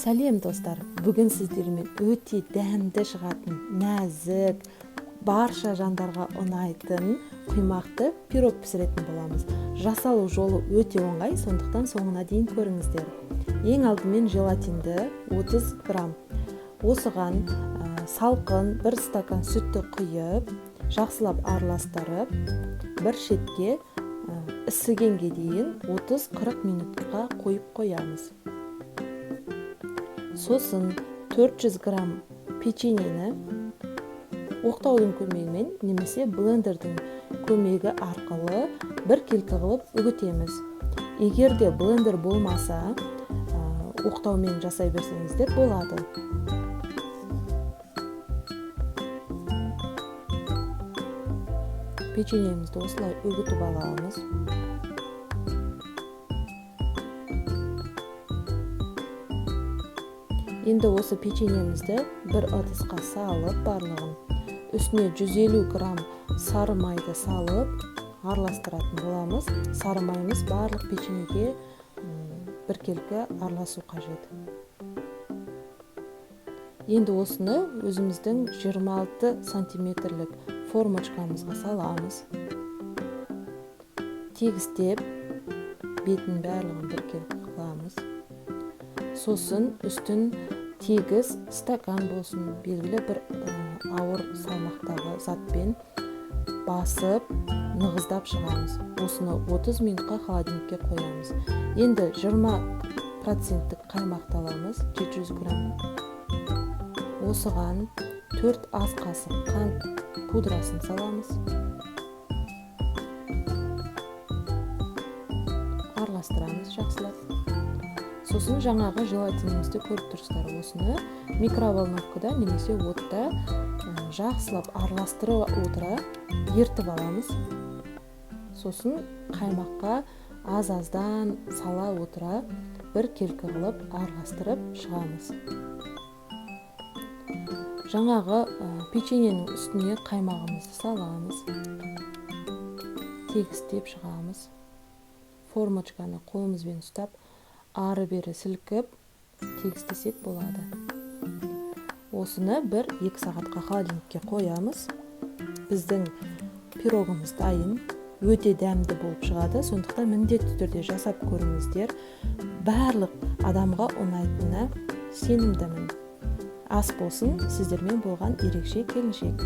Сәлем достар, бүгін сіздермен өте дәмді шығатын, нәзік, барша жандарға ұнайтын құймақты пирог пісіретін боламыз. Жасалу жолы өте оңай, сондықтан соңына дейін көріңіздер. Ең алдымен желатинді 30 грамм. Осыған салқын 1 стакан сүтті құйып, жақсылап араластырып, бір шетке ісігенге дейін 30-40 минутқа қойып қоямыз. Сосын 400 грамм печеньені оқтаудың көмегімен немесе блендердің көмегі арқылы бір келкі қылып үгітеміз. Егер де блендер болмаса, оқтаумен жасай берсеңіздер болады. Печеньемізді осылай үгітіп аламыз. Енді осы печеньемізді бір ыдысқа салып, барлығын үстіне 150 грамм сары майды салып араластыратын боламыз. Сары майымыз барлық печеньеге біркелкі араласу қажет. Енді осыны өзіміздің 26 сантиметрлік формочкамызға саламыз. Тегістеп, бетін барлығын біркелкі қыламыз. Сосын үстін тегіс стакан болсын, белгілі бір ауыр салмақтағы затпен басып, нығыздап шығамыз. Осыны 30 минутқа холодильникке қоямыз. Енді 20% қаймақты аламыз, 700 грамм. Осыған 4 ас қасық қант пудрасын саламыз. Араластырамыз жақсылап. Сосын жаңағы желатинімізді көріп тұрсыздар. Осыны микроволновкада немесе отта жақсылап араластырып отыра ертіп аламыз. Сосын қаймаққа аз-аздан сала отыра бір келкі қылып араластырып шығамыз. Жаңағы печеньенің үстіне қаймағымызды саламыз. Тегістеп шығамыз. Формочканы қолымызбен ұстап, ары-бері сілкіп, тегістесек болады. Осыны 1-2 сағатқа холодильникке қоямыз. Біздің пирогымыз дайын, өте дәмді болып шығады, сондықтан міндетті түрде жасап көріңіздер. Барлық адамға ұнайтынына сенімдімін. Ас болсын, сіздермен болған ерекше келіншек.